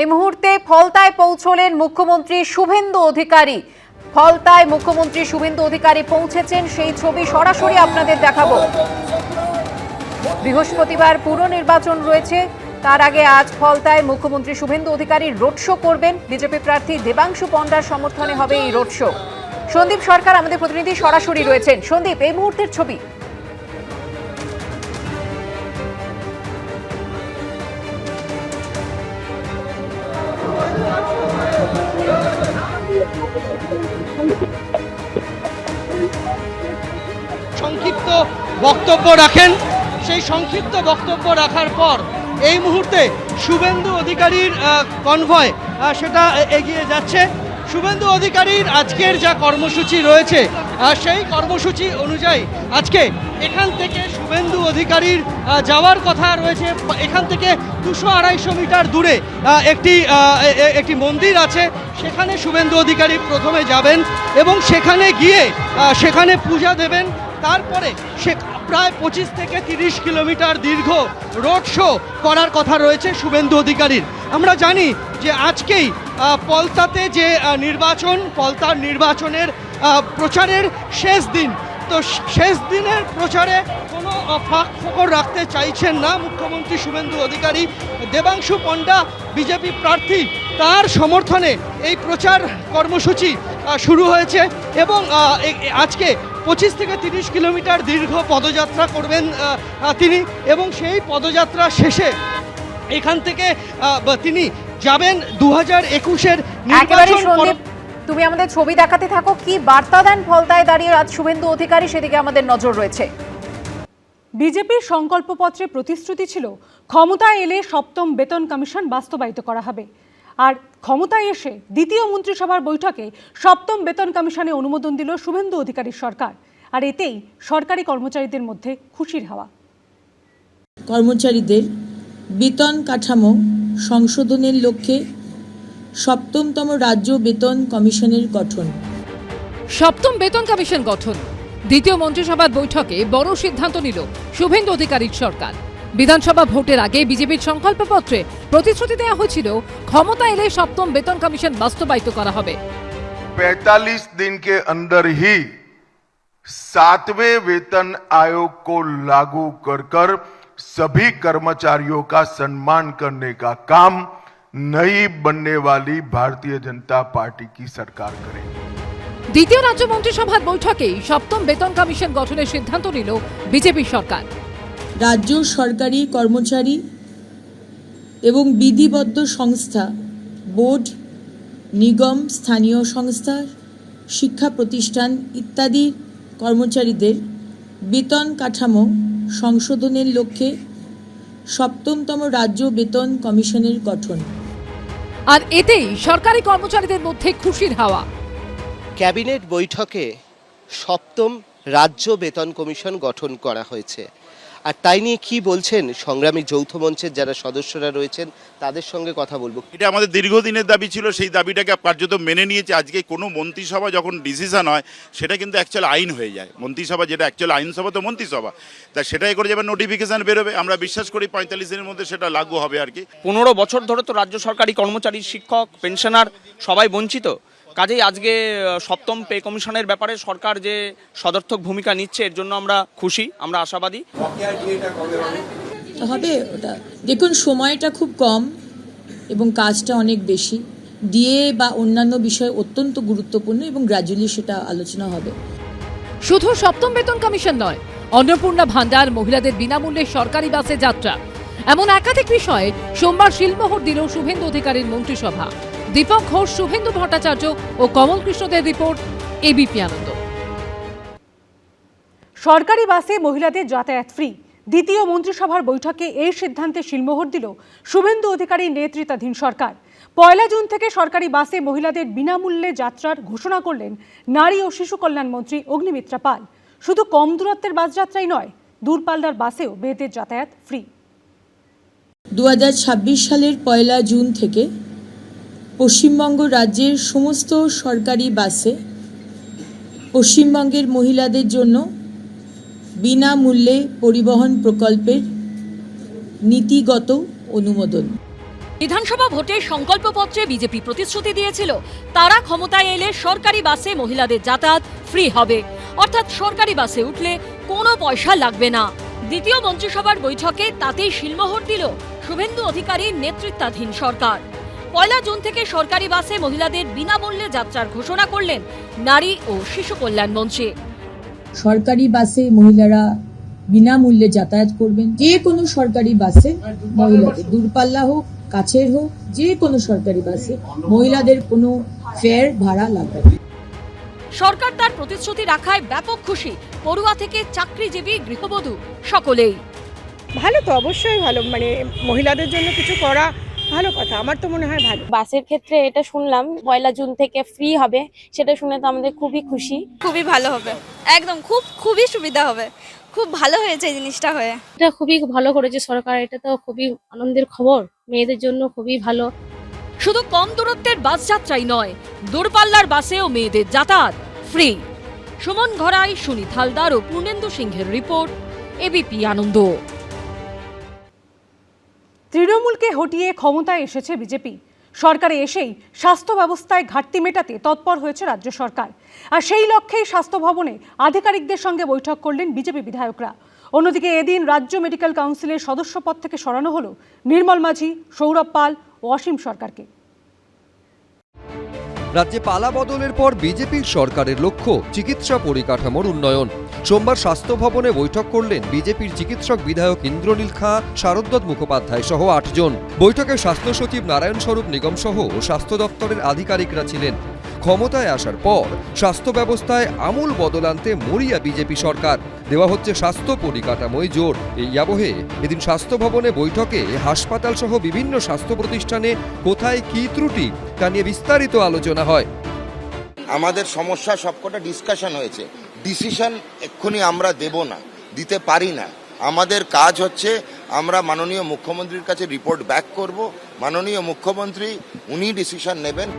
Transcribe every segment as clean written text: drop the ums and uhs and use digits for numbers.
এই মুহূর্তে ফলতায় পৌঁছলেন মুখ্যমন্ত্রী শুভেন্দু অধিকারী। ফলতায় মুখ্যমন্ত্রী শুভেন্দু অধিকারী পৌঁছেছেন, সেই ছবি সরাসরি আপনাদের দেখাবো। বৃহস্পতিবার পুর নির্বাচন রয়েছে, তার আগে আজ ফলতায় মুখ্যমন্ত্রী শুভেন্দু অধিকারী রোড শো করবেন। বিজেপি প্রার্থী দেবাংশু পণ্ডার সমর্থনে হবে এই রোড শো। সন্দীপ সরকার আমাদের প্রতিনিধি সরাসরি রয়েছেন। সন্দীপ, এই মুহূর্তের ছবি। সংক্ষিপ্ত বক্তব্য রাখেন, সেই সংক্ষিপ্ত বক্তব্য রাখার পর এই মুহূর্তে শুভেন্দু অধিকারীর কনভয় সেটা এগিয়ে যাচ্ছে। শুভেন্দু অধিকারীর আজকের যা কর্মসূচি রয়েছে সেই কর্মসূচি অনুযায়ী আজকে এখান থেকে শুভেন্দু অধিকারীর যাওয়ার কথা রয়েছে। এখান থেকে 200-250 মিটার দূরে একটি মন্দির আছে, সেখানে শুভেন্দু অধিকারী প্রথমে যাবেন এবং সেখানে গিয়ে সেখানে পূজা দেবেন। তারপরে সে প্রায় 25 থেকে 30 কিলোমিটার দীর্ঘ রোড শো করার কথা রয়েছে শুভেন্দু অধিকারীর। আমরা জানি যে আজকেই পলতাতে যে পলতার নির্বাচনের প্রচারের শেষ দিন, তো শেষ দিনের প্রচারে কোনো ফাঁক ফোকর রাখতে চাইছেন না মুখ্যমন্ত্রী শুভেন্দু অধিকারী। দেবাংশু পণ্ডা বিজেপি প্রার্থী, তার সমর্থনে এই প্রচার কর্মসূচি শুরু হয়েছে এবং আজকে 25 থেকে 30 কিলোমিটার দীর্ঘ পদযাত্রা করবেন তিনি এবং সেই পদযাত্রা শেষে এখান থেকে তিনি যাবেন 2021-এর নির্বাচন। তুমি আমাদের ছবি দেখাতে থাকো, কি বার্তা দেন ফলতায় দাঁড়িয়ে আজ শুভেন্দু অধিকারী, সেদিকে আমাদের নজর রয়েছে। বিজেপির সংকল্পপত্রে প্রতিশ্রুতি ছিল ক্ষমতায় এলে 7ম বেতন কমিশন বাস্তবায়িত করা হবে। আর ক্ষমতায় এসে দ্বিতীয় মন্ত্রিসভার বৈঠকে 7ম বেতন কমিশনে অনুমোদন দিল শুভেন্দু অধিকারীর সরকার। আর এতেই সরকারি কর্মচারীদের মধ্যে খুশির হাওয়া। কর্মচারীদের বেতন কাঠামো সংশোধনের লক্ষ্যে 7তম রাজ্য বেতন কমিশনের গঠন। 7ম বেতন কমিশন গঠন, দ্বিতীয় মন্ত্রিসভার বৈঠকে বড় সিদ্ধান্ত নিল শুভেন্দু অধিকারীর সরকার। বিধানসভা ভোটের আগে বিজেপির সংকল্পপত্রে প্রতিশ্রুতি দেওয়া হয়েছিল ক্ষমতা এলে 7ম বেতন কমিশন বাস্তবায়িত করা হবে। 45 दिन के अंदर ही 7वें वेतन आयोग को लागू कर सभी कर्मचारियों का सम्मान करने का काम नई बनने वाली भारतीय जनता पार्टी की सरकार करेगी। দ্বিতীয় রাজ্য মন্ত্রিসভার বৈঠকে 7ম বেতন কমিশন গঠনের সিদ্ধান্ত নিল বিজেপি সরকার। রাজ্য সরকারি কর্মচারী এবং বিধিবদ্ধ সংস্থা, বোর্ড, নিগম, স্থানীয় সংস্থা, শিক্ষা প্রতিষ্ঠান ইত্যাদি কর্মচারীদের বেতন কাঠামো সংশোধনের লক্ষ্যে 7তম রাজ্য বেতন কমিশনের গঠন। আর এতেই সরকারি কর্মচারীদের মধ্যে খুশির হাওয়া। ক্যাবিনেট বৈঠকে 7ম রাজ্য বেতন কমিশন গঠন করা হয়েছে। আর তাই নিয়ে কি বলছেন সংগ্রামী যৌথ মঞ্চের যারা সদস্যরা রয়েছেন, তাদের সঙ্গে কথা বলবো। এটা আমাদের দীর্ঘদিনের দাবি ছিল, সেই দাবিটাকে কার্যত মেনে নিয়েছে। আজকে কোনো মন্ত্রিসভা যখন ডিসিশন হয় সেটা কিন্তু অ্যাকচুয়াল আইন হয়ে যায়। মন্ত্রিসভা যেটা অ্যাকচুয়াল আইনসভা তো মন্ত্রিসভা, তা সেটাই করে যাবে, নোটিফিকেশন বেরোবে। আমরা বিশ্বাস করি 45 দিনের মধ্যে সেটা লাগু হবে আর কি। 15 বছর ধরে তো রাজ্য সরকারি কর্মচারী, শিক্ষক, পেনশনার সবাই বঞ্চিত। কাজেই আজকে 7ম পে কমিশনের ব্যাপারে সরকার যে সদর্থক ভূমিকা নিচ্ছে, এর জন্য আমরা খুশি, আমরা আশাবাদী। হবে ওটা, দেখুন সময়টা খুব কম এবং কাজটা অনেক বেশি। ডিএ বা অন্যান্য বিষয় অত্যন্ত গুরুত্বপূর্ণ এবং গ্র্যাজুয়ালি সেটা আলোচনা হবে। শুধু 7ম বেতন কমিশন নয়, অন্নপূর্ণা ভান্ডার, মহিলাদের বিনামূল্যে সরকারি বাসে যাত্রা, এমন একাধিক বিষয়ে সোমবার শিলমোহর দিল শুভেন্দু অধিকারীর মন্ত্রিসভা। দীপক ঘোষ, শুভেন্দু ভট্টাচার্য ও কমল কৃষ্ণদের রিপোর্ট, এবিপি আনন্দ। সরকারি বাসে মহিলাদের যাতায়াত ফ্রি। দ্বিতীয় মন্ত্রিসভার বৈঠকে এই সিদ্ধান্তে শিলমোহর দিল শুভেন্দু অধিকারীর নেতৃত্বাধীন সরকার। 1 জুন থেকে সরকারি বাসে মহিলাদের বিনামূল্যে যাত্রার ঘোষণা করলেন নারী ও শিশু কল্যাণ মন্ত্রী অগ্নিমিত্রা পাল। শুধু কম দূরত্বের বাস যাত্রাই নয়, দূরপাল্লার বাসেও মেয়েদের যাতায়াত ফ্রি। 2026 সালের 1 জুন থেকে পশ্চিমবঙ্গ রাজ্যের সমস্ত সরকারি বাসে পশ্চিমবঙ্গের মহিলাদের জন্য বিনামূল্যে পরিবহন প্রকল্পের নীতিগত অনুমোদন। বিধানসভা ভোটে সংকল্পপত্রে বিজেপি প্রতিশ্রুতি দিয়েছিল তারা ক্ষমতায় এলে সরকারি বাসে মহিলাদের যাতায়াত ফ্রি হবে, অর্থাৎ সরকারি বাসে উঠলে কোনো পয়সা লাগবে না। দ্বিতীয় মন্ত্রিসভার বৈঠকে তাতেই শিলমোহর দিল শুভেন্দু অধিকারীর নেতৃত্বাধীন সরকার। 1 জুন থেকে সরকারি বাসে মহিলাদের বিনামূল্যে যাত্রার ঘোষণা করলেন নারী ও শিশু কল্যাণ মন্ত্রী। সরকারি বাসে মহিলারা বিনামূল্যে যাতায়াত করবেন। যে কোনো সরকারি বাসে মহিলাদের, দূরপাল্লা হোক কাছের হোক, যে কোনো সরকারি বাসে মহিলাদের কোনো ফেয়ার ভাড়া লাগবে না। সরকার তার প্রতিশ্রুতি রাখায় ব্যাপক খুশি পড়ুয়া থেকে চাকরিজীবী গৃহবধূ সকলেই। ভালো তো, অবশ্যই ভালো, মানে মহিলাদের জন্য কিছু করা ভালো কথা, আমার তো মনে হয় ভালো। বাসের ক্ষেত্রে এটা শুনলাম 1 জুন থেকে ফ্রি হবে, সেটা শুনে তো আমাদের খুবই খুশি। খুবই ভালো হবে, একদম খুবই সুবিধা হবে, খুব ভালো হয়েছে এই জিনিসটা হয়ে। এটা খুবই ভালো করেছে সরকার, এটা তো খুবই আনন্দের খবর, মেয়েদের জন্য খুবই ভালো। শুধু কম দূরত্বের বাস যাত্রাই নয়, দূরপাল্লার বাসেও মেয়েদের যাতায়াত ফ্রি। সুমন ঘরাই, সুনীত হালদার ও পূর্ণেন্দু সিংহের রিপোর্ট, এবিপি আনন্দ। তৃণমূলকে হটিয়ে ক্ষমতায় এসেছে বিজেপি। সরকারে এসেই স্বাস্থ্য ব্যবস্থায় ঘাটতি মেটাতে তৎপর হয়েছে রাজ্য সরকার। আর সেই লক্ষ্যেই স্বাস্থ্য ভবনে আধিকারিকদের সঙ্গে বৈঠক করলেন বিজেপি বিধায়করা। অন্যদিকে এদিন রাজ্য মেডিকেল কাউন্সিলের সদস্য পদ থেকে সরানো হলো নির্মল মাঝি, সৌরভ পাল ও অসীম সরকারকে। রাজ্যে পালা বদলের পর বিজেপির সরকারের লক্ষ্য চিকিৎসা পরিকাঠামোর উন্নয়ন। সোমবার স্বাস্থ্য ভবনে বৈঠক করলেন বিজেপির চিকিৎসক বিধায়ক ইন্দ্রনীল খাঁ, শারদ্বত মুখোপাধ্যায় সহ 8 জন। বৈঠকে স্বাস্থ্য সচিব নারায়ণ স্বরূপ নিগম সহ স্বাস্থ্য দপ্তরের আধিকারিকরা ছিলেন। ক্ষমতায় আসার পর স্বাস্থ্য ব্যবস্থায় আমূল বদল আনতে মরিয়া বিজেপি সরকার। দেওয়া হচ্ছে স্বাস্থ্য পরিকাঠামোয় জোর। এই আবহে এদিন স্বাস্থ্য ভবনে বৈঠকে হাসপাতাল সহ বিভিন্ন স্বাস্থ্য প্রতিষ্ঠানে কোথায় কি ত্রুটি তা নিয়ে বিস্তারিত আলোচনা হয়। আমাদের সমস্যা সবকটা ডিসকাশন হয়েছে, ডিসিশন এক্ষুনি আমরা দেব না, দিতে পারি না। আমাদের কাজ হচ্ছে আমরা মাননীয় মুখ্যমন্ত্রীর কাছে রিপোর্ট ব্যাক করব, মাননীয় মুখ্যমন্ত্রী উনি ডিসিশন নেবেন।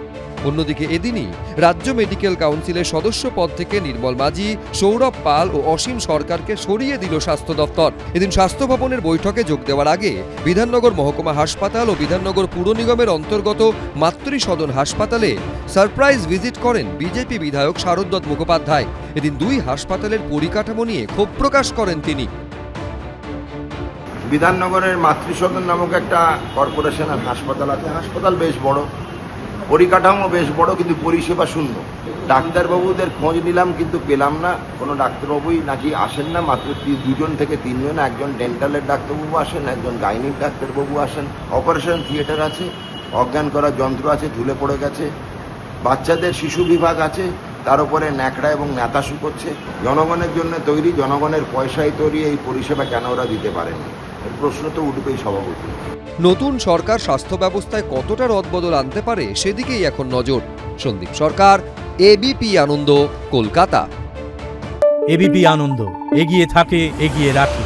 অন্যদিকে এদিনই রাজ্য মেডিকেল কাউন্সিলের সদস্য পদ থেকে নির্মল মাঝি, সৌরভ পাল ও অসীম সরকারকে সরিয়ে দিল স্বাস্থ্য দপ্তর। এদিন স্বাস্থ্য ভবনের বৈঠকে যোগ দেওয়ার আগে বিধাননগর মহকুমা হাসপাতাল ও বিধাননগর পুর নিগমের অন্তর্গত মাতৃ সদন হাসপাতালে সারপ্রাইজ ভিজিট করেন বিজেপি বিধায়ক শারদ্বত মুখোপাধ্যায়। এদিন দুই হাসপাতালের পরিকাঠামো নিয়ে ক্ষোভ প্রকাশ করেন তিনি। বিধাননগরের মাতৃসদন নামক একটা কর্পোরেশন আর হাসপাতাল আছে, হাসপাতাল বেশ বড়, পরিকাঠামো বেশ বড়, কিন্তু পরিষেবা শূন্য। ডাক্তারবাবুদের খোঁজ নিলাম কিন্তু পেলাম না, কোনো ডাক্তারবাবুই নাকি আসেন না। মাত্র 2 থেকে 3 জন, একজন ডেন্টালের ডাক্তারবাবু আসেন, একজন গাইনিক ডাক্তারবাবু আসেন। অপারেশন থিয়েটার আছে, অজ্ঞান করার যন্ত্র আছে, ঝুলে পড়ে গেছে। বাচ্চাদের শিশু বিভাগ আছে, তার উপরে ন্যাকড়া এবং নেতা শুকোচ্ছে। জনগণের জন্য তৈরি, জনগণের পয়সায় তৈরি এই পরিষেবা কেন ওরা দিতে পারেনি? এর প্রশ্ন তো উঠবেই সভাপতি। নতুন সরকার স্বাস্থ্য ব্যবস্থায় কতটা রদবদল আনতে পারে সেদিকেই এখন নজর। সন্দীপ সরকার, এবিপি আনন্দ, কলকাতা। এবিপি আনন্দ, এগিয়ে থাকে, এগিয়ে রাখে।